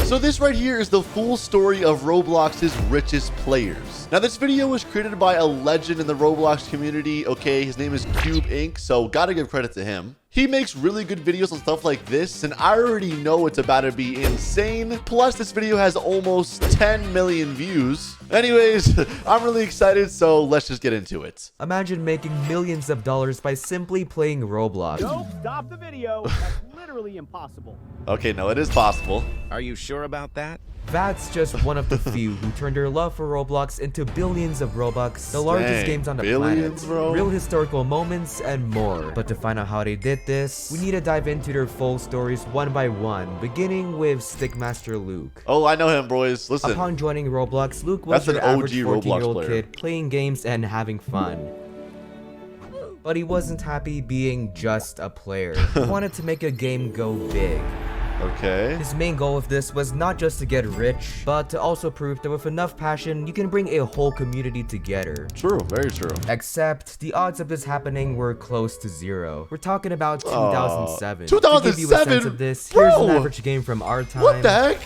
So this right here is the full story of Roblox's richest players. Now this video was created by a legend in the Roblox community. Okay, his name is Cube Inc. So gotta give credit to him. He makes really good videos on stuff like this, and I already know it's about to be insane. Plus, this video has almost 10 million views. Anyways, I'm really excited, so let's just get into it. Imagine making millions of dollars by simply playing Roblox. Nope, stop the video. That's literally impossible. Okay, no, it is possible. Are you sure about that? That's just one of the few who turned their love for Roblox into billions of Robux, the largest games on the planet, bro. Real historical moments, and more. But to find out how they did this, we need to dive into their full stories one by one, beginning with Stickmasterluke. Oh, I know him, boys. Listen. Upon joining Roblox, Luke was That's an an average OG 14-year-old Roblox player. kid playing games and having fun. But he wasn't happy being just a player. He wanted to make a game go big. Okay. His main goal with this was not just to get rich, but to also prove that with enough passion, you can bring a whole community together. True, very true. Except, the odds of this happening were close to zero. We're talking about 2007. 2007? To give you a sense of this, here's an average game from our time. What the heck?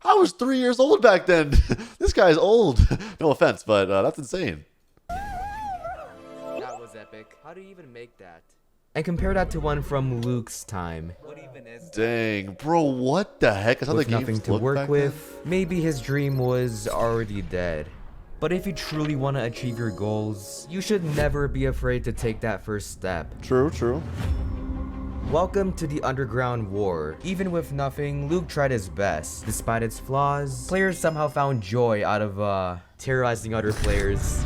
I was 3 years old back then. This guy's old. No offense, but that's insane. That was epic. How do you even make that? And compare that to one from Luke's time. What even is that? Dang, bro, what the heck? Is how the With games nothing to looked work back with, maybe his dream was already dead. But if you truly want to achieve your goals, you should never be afraid to take that first step. then? True, true. Welcome to the underground war. Even with nothing, Luke tried his best. Despite its flaws, players somehow found joy out of terrorizing other players,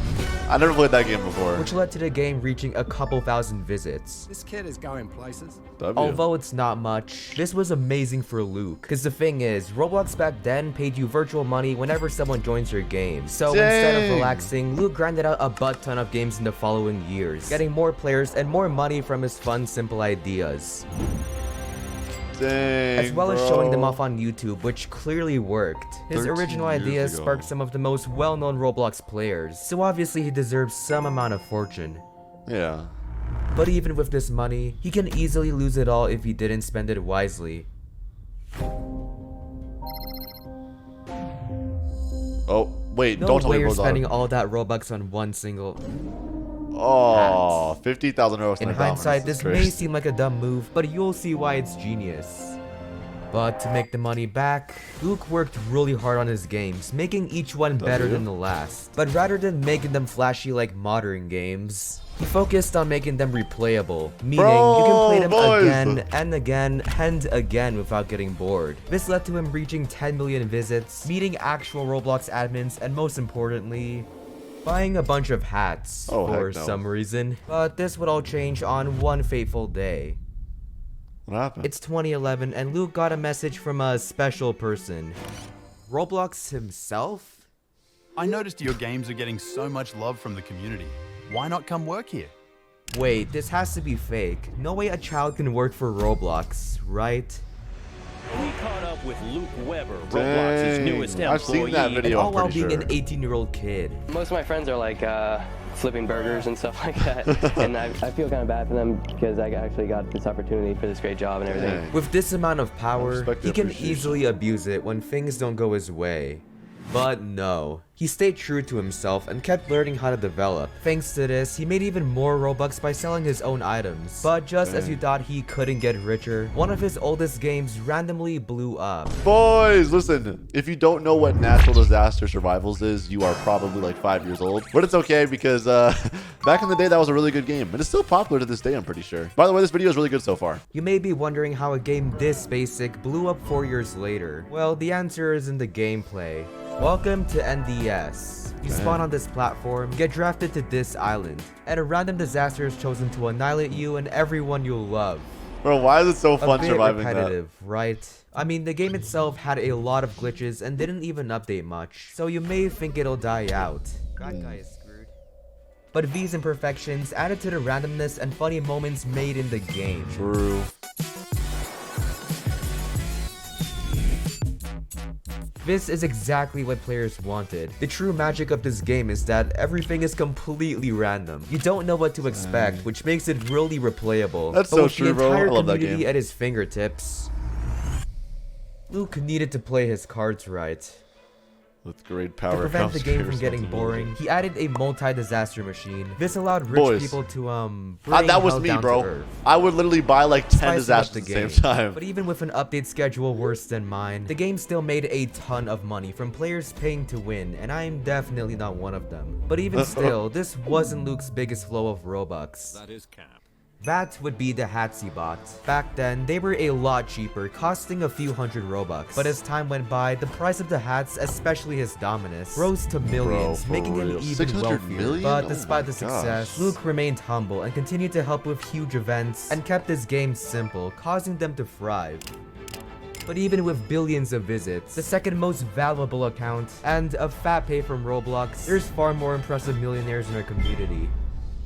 I never played that game before. which led to the game reaching a couple thousand visits. This kid is going places. W. Although it's not much, this was amazing for Luke. Cause the thing is, Roblox back then paid you virtual money whenever someone joins your game. So instead of Dang. relaxing, Luke grinded out a butt ton of games in the following years, getting more players and more money from his fun, simple ideas. Dang, As well as bro. showing them off on YouTube, which clearly worked. His 13 original years ideas ago. sparked some of the most well-known Roblox players, so obviously he deserves some amount of fortune. Yeah. But even with this money, he can easily lose it all if he didn't spend it wisely. Oh, wait, No don't tell way me you're bro's spending all that Robux on one single... Oh, 50,000 euros. In hindsight, this may seem like a dumb move, but you'll see why it's genius. But to make the money back, Luke worked really hard on his games, making each one better than the last. But rather than making them flashy like modern games, he focused on making them replayable, meaning you can play them boys. again and again and again without getting bored. This led to him reaching 10 million visits, meeting actual Roblox admins, and most importantly, buying a bunch of hats Oh, for heck no. some reason. But this would all change on one fateful day. What happened? It's 2011 and Luke got a message from a special person. Roblox himself? I noticed your games are getting so much love from the community. Why not come work here? Wait, this has to be fake. No way a child can work for Roblox, right? We caught up with Luke Weber, Roblox's Dang, newest employee. I've seen that And video, all I'm while pretty being sure. an 18-year-old kid. Most of my friends are like flipping burgers and stuff like that, and I feel kind of bad for them because I actually got this opportunity for this great job and everything. Dang. With this amount of power, Respect the he can appreciation. easily abuse it when things don't go his way. But no, he stayed true to himself and kept learning how to develop. Thanks to this, he made even more Robux by selling his own items. But just as you thought he couldn't get richer, one of his oldest games randomly blew up. Boys, listen, if you don't know what natural disaster survivals is, you are probably like 5 years old. But it's okay because back in the day, that was a really good game. And it's still popular to this day, I'm pretty sure. By the way, this video is really good so far. You may be wondering how a game this basic blew up 4 years later. Well, the answer is in the gameplay. Welcome to NDS. You spawn on this platform, get drafted to this island, and a random disaster is chosen to annihilate you and everyone you'll love. Bro, why is it so A fun bit surviving that? repetitive, right? I mean, the game itself had a lot of glitches and didn't even update much, so you may think it'll die out. That guy is screwed. But these imperfections added to the randomness and funny moments made in the game. True. This is exactly what players wanted. The true magic of this game is that everything is completely random. You don't know what to expect, which makes it really replayable. That's But so with true, the bro. entire I love that community game. at his fingertips, Luke needed to play his cards right. With great To power prevent the comes game great from getting responsibility. boring, he added a multi-disaster machine. This allowed rich Boys. people to bring That was hell me, down to bro. earth. I would literally buy like 10 Spicing up disasters the at the same game. time. But even with an update schedule worse than mine, the game still made a ton of money from players paying to win, and I am definitely not one of them. But even still, this wasn't Luke's biggest flow of Robux. That is cap. That would be the Hatsy bot. Back then, they were a lot cheaper, costing a few hundred Robux. But as time went by, the price of the hats, especially his Dominus, rose to millions, for making him real. even 600 wealthier. million? But Oh despite my the success, gosh. Luke remained humble and continued to help with huge events and kept his game simple, causing them to thrive. But even with billions of visits, the second most valuable account, and a fat pay from Roblox, there's far more impressive millionaires in our community.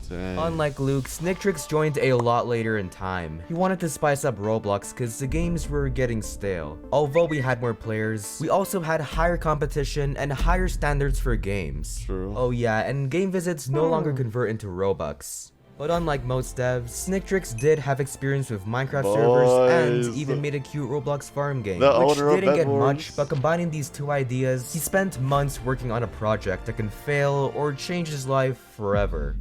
Dang. Unlike Luke, SnickTrix joined a lot later in time. He wanted to spice up Roblox because the games were getting stale. Although we had more players, we also had higher competition and higher standards for games. True. Oh yeah, and game visits no longer convert into Robux. But unlike most devs, SnickTrix did have experience with Minecraft servers and Boys. even made a cute Roblox farm game, The which owner of didn't get BedWars. much, but combining these two ideas, he spent months working on a project that can fail or change his life forever.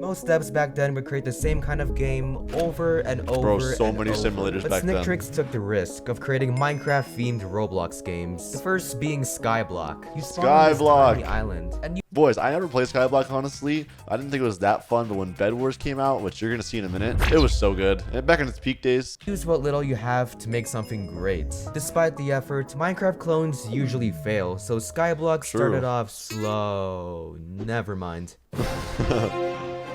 Most devs back then would create the same kind of game over and over Bro, so and many over. simulators But back then. SnickTrix took the risk of creating Minecraft-themed Roblox games. The first being Skyblock. You spawn on this Skyblock. tiny island, and you Boys, I never played Skyblock, honestly. I didn't think it was that fun, but when BedWars came out, which you're going to see in a minute, it was so good. And back in its peak days. use what little you have to make something great. Despite the effort, Minecraft clones usually fail, so Skyblock started off slow. Never mind.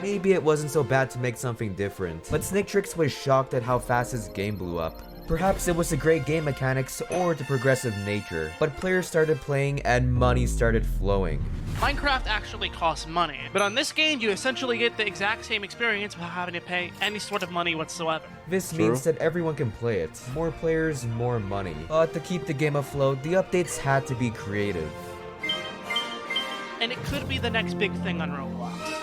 Maybe it wasn't so bad to make something different, but SnickTrix was shocked at how fast his game blew up. Perhaps it was the great game mechanics or the progressive nature, but players started playing and money started flowing. Minecraft actually costs money, but on this game you essentially get the exact same experience without having to pay any sort of money whatsoever. This means that everyone can play it. More players, more money. But to keep the game afloat, the updates had to be creative. And it could be the next big thing on Roblox.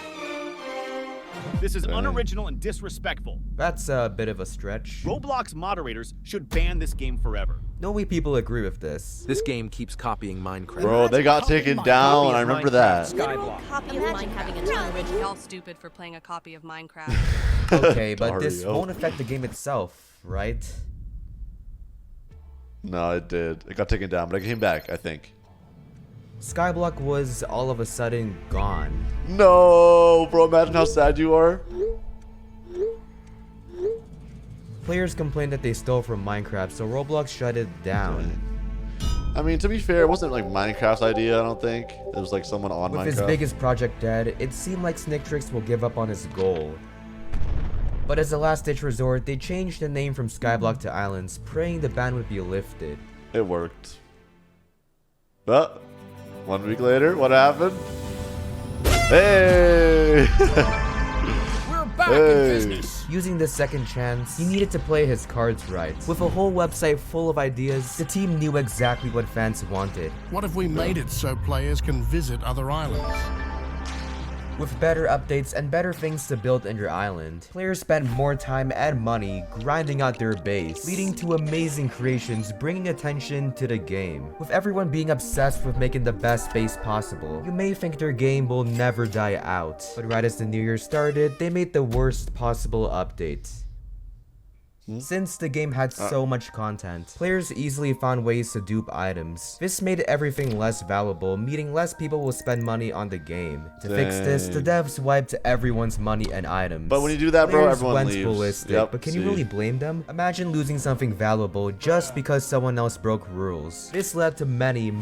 This is unoriginal and disrespectful. That's a bit of a stretch. Roblox moderators should ban this game forever. No way people agree with this. This game keeps copying Minecraft. Bro, they got taken down. I remember that. Copy of Minecraft. Y'all stupid for playing a copy of Minecraft. Okay, but this Dario. won't affect the game itself, right? No, it did. It got taken down, but it came back, I think. Skyblock was all of a sudden gone. No, bro, imagine how sad you are. Players complained that they stole from Minecraft, so Roblox shut it down. I mean, to be fair, it wasn't like Minecraft's idea, I don't think. It was like someone on With Minecraft. his biggest project dead, it seemed like SnickTrix will give up on his goal. But as a last-ditch resort, they changed the name from Skyblock to Islands, praying the ban would be lifted. It worked. But 1 week later, what happened? Hey! We're back Hey. in business. Using this second chance, he needed to play his cards right. With a whole website full of ideas, the team knew exactly what fans wanted. What if we made it so players can visit other islands? With better updates and better things to build in your island, players spend more time and money grinding out their base, leading to amazing creations bringing attention to the game. With everyone being obsessed with making the best base possible, you may think their game will never die out. But right as the new year started, they made the worst possible update. Since the game had so much content, players easily found ways to dupe items. This made everything less valuable, meaning less people will spend money on the game. To fix this, the devs wiped everyone's money and items. But when you do that, bro, Players everyone went leaves. ballistic, Yep, but can you see. really blame them? Imagine losing something valuable just because someone else broke rules. This led to many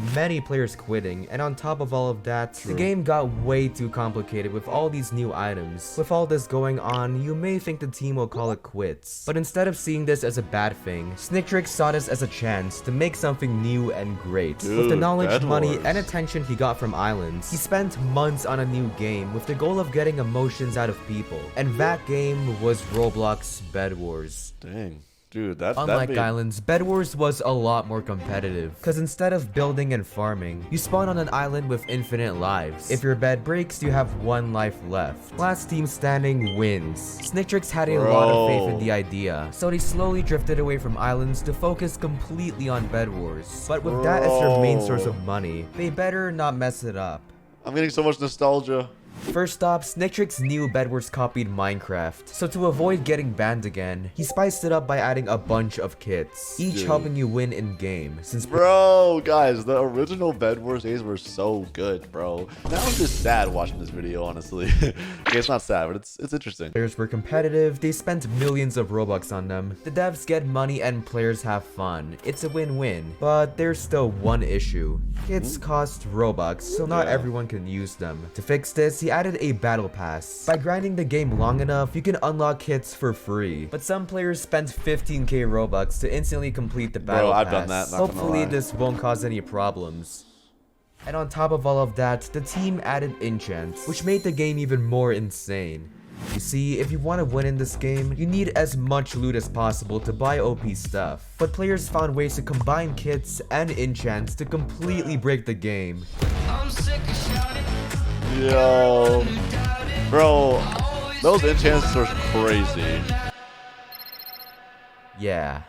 players quitting, and on top of all of that, the game got way too complicated with all these new items. With all this going on, you may think the team will call it quits. But instead of seeing this as a bad thing, SnickTrix saw this as a chance to make something new and great. With the Dude, knowledge, money, BedWars. and attention he got from Islands, he spent months on a new game with the goal of getting emotions out of people. And that game was Roblox BedWars. Dang. Dude, that'd Unlike be... Islands, BedWars was a lot more competitive, because instead of building and farming, you spawn on an island with infinite lives. If your bed breaks, you have 1 life left. Last team standing wins. SnickTrix had a lot of faith in the idea, so they slowly drifted away from Islands to focus completely on BedWars. But with that as their main source of money, they better not mess it up. I'm getting so much nostalgia. First off, SnickTrix knew BedWars copied Minecraft, so to avoid getting banned again, he spiced it up by adding a bunch of kits, each helping you win in-game, since— Bro, guys, the original BedWars days were so good, bro. Now I'm just sad watching this video, honestly. Okay, it's not sad, but it's interesting. Players were competitive, they spent millions of Robux on them. The devs get money and players have fun. It's a win-win. But there's still one issue. Kits cost Robux, so not everyone can use them. To fix this, he added a battle pass. By grinding the game long enough, you can unlock kits for free. But some players spent 15k Robux to instantly complete the battle pass. I've done that, not Hopefully gonna lie. this won't cause any problems. And on top of all of that, the team added enchants, which made the game even more insane. You see, if you want to win in this game, you need as much loot as possible to buy OP stuff. But players found ways to combine kits and enchants to completely break the game. Yo. Bro, those enchants are crazy. Yeah.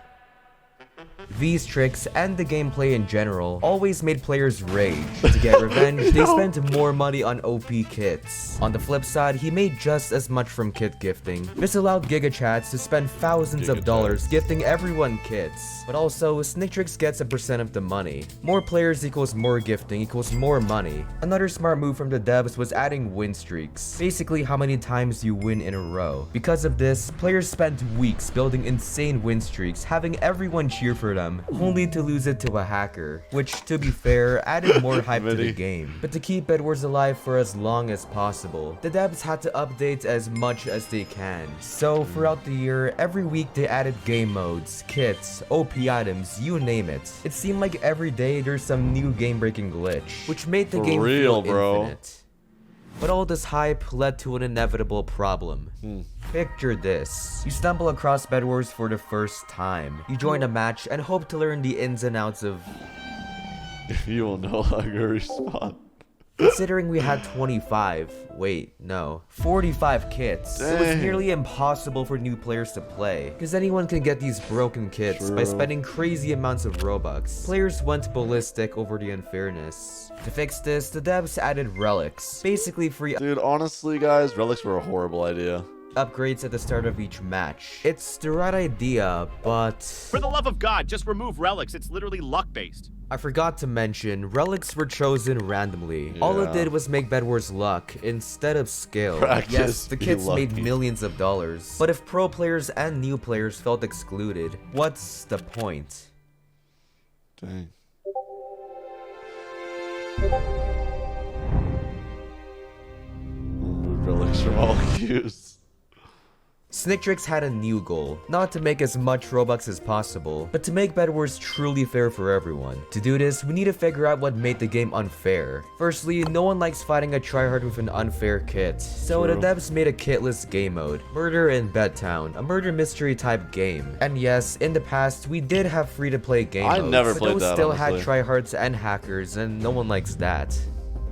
These tricks, and the gameplay in general, always made players rage. To get revenge, they spent more money on OP kits. On the flip side, he made just as much from kit gifting. This allowed GigaChats to spend thousands of dollars gifting everyone kits. But also, SnickTrix gets a percent of the money. More players equals more gifting equals more money. Another smart move from the devs was adding win streaks. Basically, how many times you win in a row. Because of this, players spent weeks building insane win streaks, having everyone cheer for them, only to lose it to a hacker, which, to be fair, added more hype to the game. But to keep BedWars alive for as long as possible, the devs had to update as much as they can. So throughout the year, every week they added game modes, kits, OP items, you name it. It seemed like every day there's some new game-breaking glitch, which made the game feel infinite. But all this hype led to an inevitable problem. Picture this. You stumble across BedWars for the first time. You join a match and hope to learn the ins and outs of— You will no longer respond. Considering we had 45 kits, it was nearly impossible for new players to play, because anyone can get these broken kits by spending crazy amounts of Robux. Players went ballistic over the unfairness. To fix this, the devs added relics, basically free— Dude, honestly guys, relics were a horrible idea. Upgrades at the start of each match. It's the right idea, but— For the love of God, just remove relics. It's literally luck-based. I forgot to mention, relics were chosen randomly. All it did was make BedWars luck instead of skill. Yes, the kits made millions of dollars. But if pro players and new players felt excluded, what's the point? Dang. Remove relics from all queues. SnickTrix had a new goal, not to make as much Robux as possible, but to make BedWars truly fair for everyone. To do this, we need to figure out what made the game unfair. Firstly, no one likes fighting a tryhard with an unfair kit, so the devs made a kitless game mode, Murder in Bedtown, a murder mystery type game. And yes, in the past, we did have free-to-play game modes, never but played those that, still honestly. had tryhards and hackers, and no one likes that.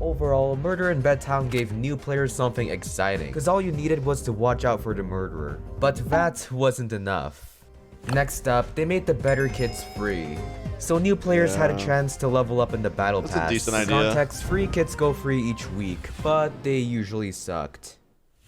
Overall, Murder in Bedtown gave new players something exciting, because all you needed was to watch out for the murderer. But that wasn't enough. Next up, they made the better kits free. So new players had a chance to level up in the battle pass. That's a decent idea. Context, free kits go free each week, but they usually sucked.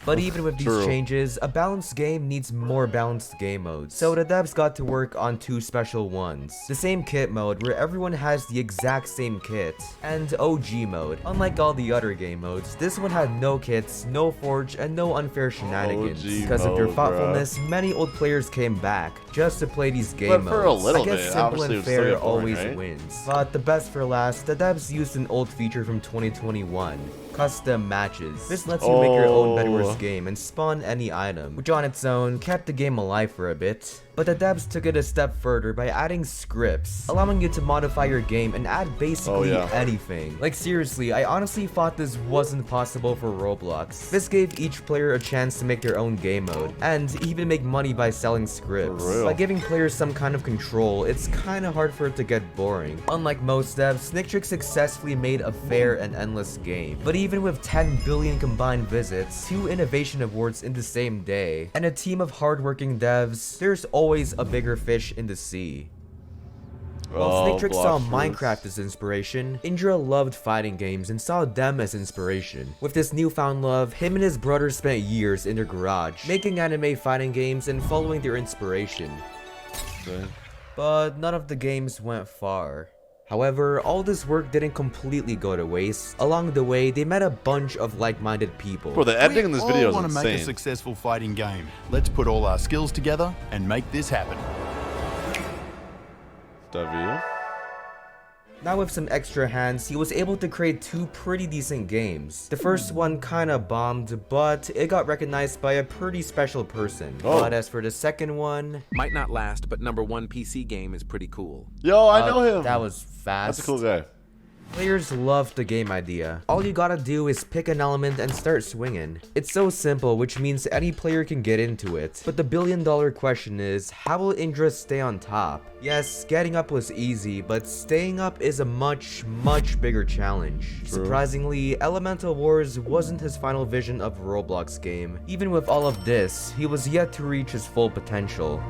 But even with these changes, a balanced game needs more balanced game modes. So the devs got to work on two special ones. The same kit mode where everyone has the exact same kit, and OG mode. Unlike all the other game modes, this one had no kits, no forge, and no unfair shenanigans. Because of their thoughtfulness, many old players came back just to play these game modes. For a little I guess bit, simple and obviously, it fair was still boring, always right? wins. But the best for last, the devs used an old feature from 2021. Custom matches. This lets you make your own BedWars game and spawn any item, which on its own kept the game alive for a bit. But the devs took it a step further by adding scripts, allowing you to modify your game and add basically anything. Like seriously, I honestly thought this wasn't possible for Roblox. This gave each player a chance to make their own game mode, and even make money by selling scripts. By giving players some kind of control, it's kinda hard for it to get boring. Unlike most devs, SnickTrix successfully made a fair and endless game. But even with 10 billion combined visits, 2 innovation awards in the same day, and a team of hardworking devs, there's always a bigger fish in the sea. While SnickTrix saw Minecraft as inspiration, Indra loved fighting games and saw them as inspiration. With this newfound love, him and his brother spent years in their garage, making anime fighting games and following their inspiration. But none of the games went far. However, all this work didn't completely go to waste. Along the way, they met a bunch of like-minded people. Bro, the editing in this video is want to insane. make a successful fighting game. Let's put all our skills together and make this happen. Now with some extra hands, he was able to create 2 pretty decent games. The first one kinda bombed, but it got recognized by a pretty special person. But as for the second one... Might not last, but #1 PC game is pretty cool. Yo, I know him! That was fast. That's a cool guy. Players love the game idea. All you gotta do is pick an element and start swinging. It's so simple, which means any player can get into it. But the billion-dollar question is, how will Indra stay on top? Yes, getting up was easy, but staying up is a much bigger challenge. Surprisingly, Elemental Wars wasn't his final vision of a Roblox game. Even with all of this, he was yet to reach his full potential.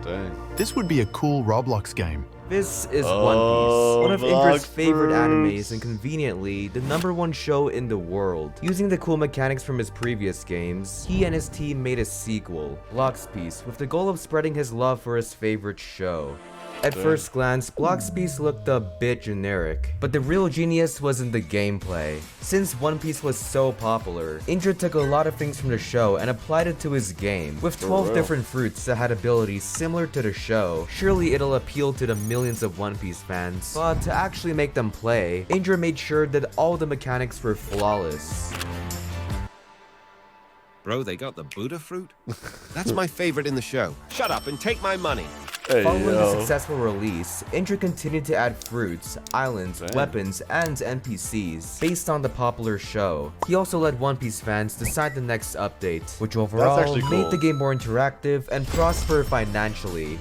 Dang. This would be a cool Roblox game. This is One Piece, one of Indra's favorite animes and conveniently, the #1 show in the world. Using the cool mechanics from his previous games, he and his team made a sequel, Blox Fruits, with the goal of spreading his love for his favorite show. At first glance, Blox Fruits looked a bit generic, but the real genius was in the gameplay. Since One Piece was so popular, Indra took a lot of things from the show and applied it to his game. With 12 different fruits that had abilities similar to the show, surely it'll appeal to the millions of One Piece fans. But to actually make them play, Indra made sure that all the mechanics were flawless. Bro, they got the Buddha fruit? That's my favorite in the show. Shut up and take my money. Following the successful release, Indra continued to add fruits, islands, weapons, and NPCs based on the popular show. He also let One Piece fans decide the next update, which overall made the game more interactive and prosper financially.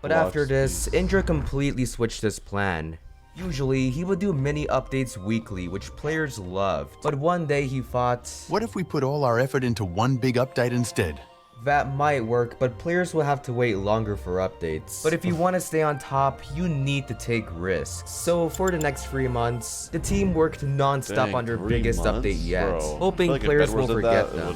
But after this, Indra completely switched his plan. Usually, he would do mini updates weekly, which players loved. But one day he thought, what if we put all our effort into one big update instead? That might work, but players will have to wait longer for updates. But if you want to stay on top, you need to take risks. So for the next 3 months, the team worked non-stop on their biggest update yet, hoping players will forget them.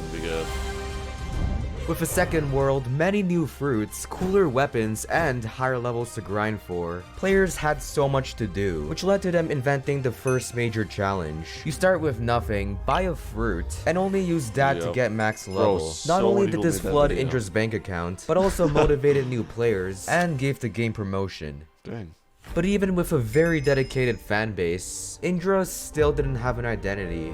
With a second world, many new fruits, cooler weapons, and higher levels to grind for, players had so much to do, which led to them inventing the first major challenge. You start with nothing, buy a fruit, and only use that to get max level. Not only did this flood Indra's bank account, but also motivated new players, and gave the game promotion. Dang. But even with a very dedicated fanbase, Indra still didn't have an identity.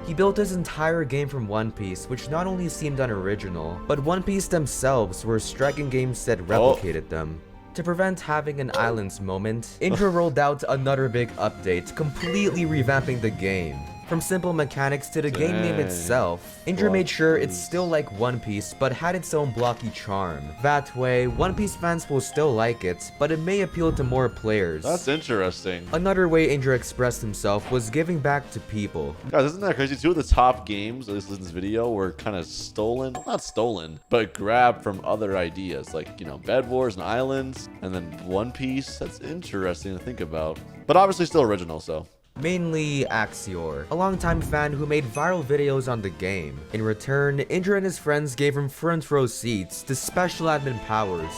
He built his entire game from One Piece, which not only seemed unoriginal, but One Piece themselves were striking games that replicated them. To prevent having an Islands moment, Indra rolled out another big update, completely revamping the game. From simple mechanics to the game name itself, Indra made sure it's still like One Piece but had its own blocky charm. That way, One Piece fans will still like it, but it may appeal to more players. That's interesting. Another way Indra expressed himself was giving back to people. Guys, isn't that crazy? 2 of the top games, at least in this video, were kind of stolen. Well, not stolen, but grabbed from other ideas, like, you know, BedWars and Islands, and then One Piece. That's interesting to think about. But obviously still original, so. Mainly Axior, a longtime fan who made viral videos on the game. In return, Indra and his friends gave him front row seats to special admin powers.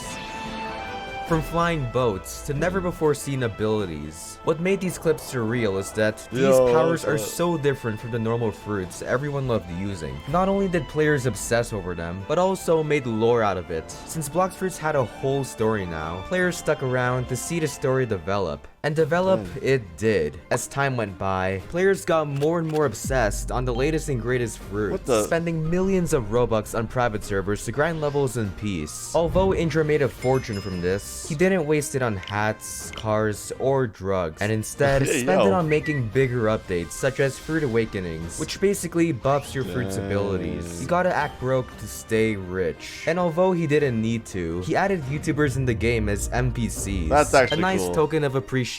From flying boats to never before seen abilities. What made these clips surreal is that these powers are so different from the normal fruits everyone loved using. Not only did players obsess over them, but also made lore out of it. Since Blox Fruits had a whole story now, players stuck around to see the story develop. And develop it did. As time went by, players got more and more obsessed on the latest and greatest fruits, spending millions of Robux on private servers to grind levels in peace. Although Indra made a fortune from this, he didn't waste it on hats, cars, or drugs, and instead spent it on making bigger updates such as Fruit Awakenings, which basically buffs your fruit's abilities. You gotta act broke to stay rich. And although he didn't need to, he added YouTubers in the game as NPCs. That's actually a nice cool. token of appreciation.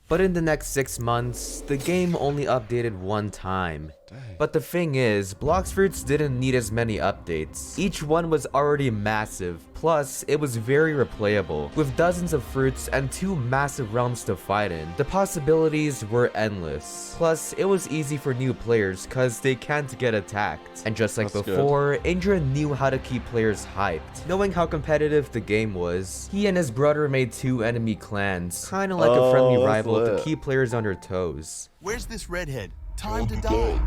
But in the next 6 months, the game only updated one time. But the thing is, Blox Fruits didn't need as many updates. Each one was already massive, plus it was very replayable. With dozens of fruits and 2 massive realms to fight in, the possibilities were endless. Plus, it was easy for new players cause they can't get attacked. And just like before, Indra knew how to keep players hyped. Knowing how competitive the game was, he and his brother made 2 enemy clans, kinda like a friendly rival to keep players on their toes. Where's this redhead? Time to die.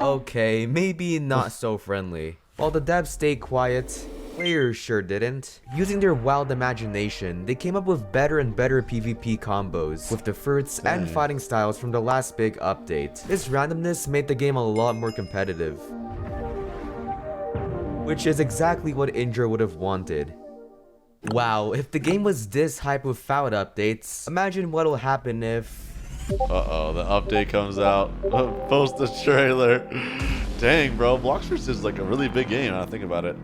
Okay, maybe not so friendly. While the devs stayed quiet, players sure didn't. Using their wild imagination, they came up with better and better PvP combos with the fruits and fighting styles from the last big update. This randomness made the game a lot more competitive, which is exactly what Indra would have wanted. Wow, if the game was this hype without updates, imagine what'll happen if... Uh-oh, the update comes out. Post the trailer. Dang, bro. Blox Fruits is like a really big game when I think about it.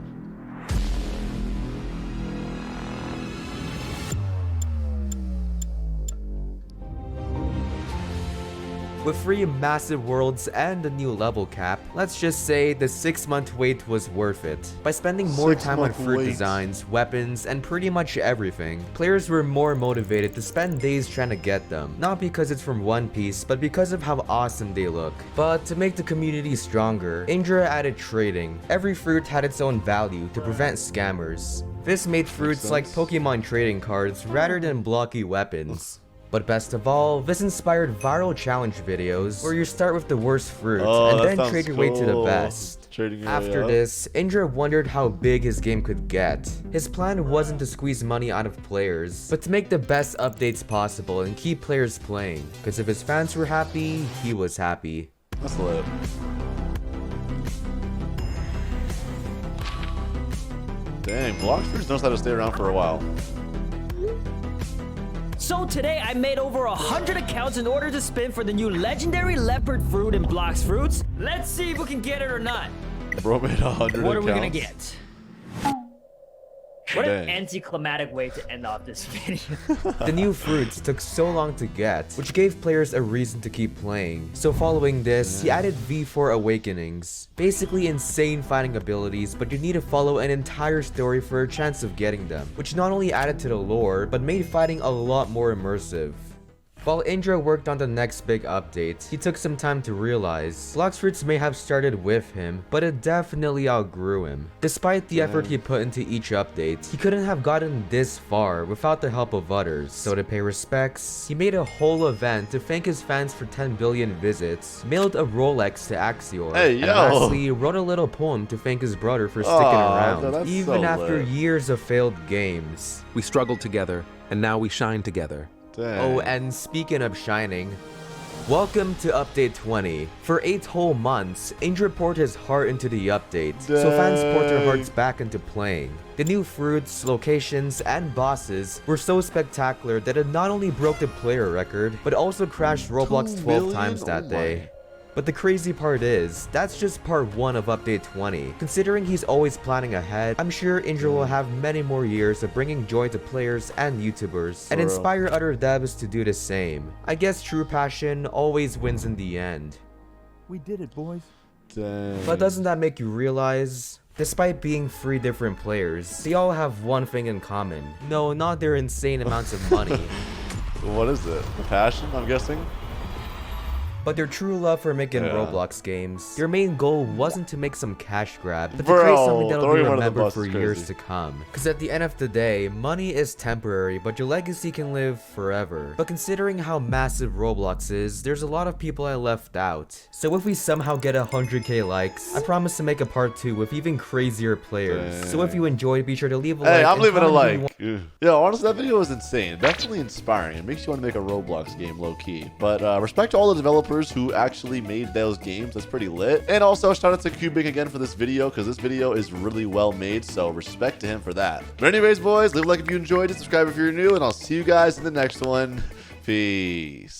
With 3 massive worlds and a new level cap, let's just say the 6-month wait was worth it. By spending more time on fruit designs, weapons, and pretty much everything, players were more motivated to spend days trying to get them. Not because it's from One Piece, but because of how awesome they look. But to make the community stronger, Indra added trading. Every fruit had its own value to prevent scammers. This made fruits like Pokemon trading cards rather than blocky weapons. But best of all, this inspired viral challenge videos where you start with the worst fruit and then trade your way to the best. After this, Indra wondered how big his game could get. His plan wasn't to squeeze money out of players, but to make the best updates possible and keep players playing. Because if his fans were happy, he was happy. That's lit. Dang, Blox Fruits knows how to stay around for a while. So today I made over 100 accounts in order to spin for the new legendary leopard fruit in Blox Fruits. Let's see if we can get it or not. Bro made 100 What are we gonna accounts. get? What an anticlimactic way to end off this video. The new fruits took so long to get, which gave players a reason to keep playing. So following this, he added V4 Awakenings. Basically insane fighting abilities, but you need to follow an entire story for a chance of getting them, which not only added to the lore, but made fighting a lot more immersive. While Indra worked on the next big update, he took some time to realize Blox Fruits may have started with him, but it definitely outgrew him. Despite the effort he put into each update, he couldn't have gotten this far without the help of others. So to pay respects, he made a whole event to thank his fans for 10 billion visits, mailed a Rolex to Axior, and lastly wrote a little poem to thank his brother for sticking around, even after years of failed games. We struggled together, and now we shine together. Oh, and speaking of shining, welcome to Update 20. For 8 whole months, Indra poured his heart into the update, so fans poured their hearts back into playing. The new fruits, locations, and bosses were so spectacular that it not only broke the player record, but also crashed Roblox 12 times that day. But the crazy part is, that's just part 1 of Update 20. Considering he's always planning ahead, I'm sure Indra will have many more years of bringing joy to players and YouTubers, and inspire other devs to do the same. I guess true passion always wins in the end. We did it, boys. Dang. But doesn't that make you realize, despite being 3 different players, they all have one thing in common. No, not their insane amounts of money. What is it? The passion, I'm guessing? But their true love for making Roblox games, their main goal wasn't to make some cash grab, but to create something that'll be remembered for years to come. Cause at the end of the day, money is temporary, but your legacy can live forever. But considering how massive Roblox is, there's a lot of people I left out. So if we somehow get 100k likes, I promise to make a part 2 with even crazier players. So if you enjoyed, be sure to leave a like. I'm leaving a like. Yeah, honestly, that video was insane. Definitely inspiring. It makes you want to make a Roblox game low-key. But respect to all the developers who actually made those games. That's pretty lit. And also, shout out to Cube Ink again for this video, because this video is really well made, so respect to him for that. But anyways, boys, leave a like if you enjoyed it, subscribe if you're new, and I'll see you guys in the next one. Peace.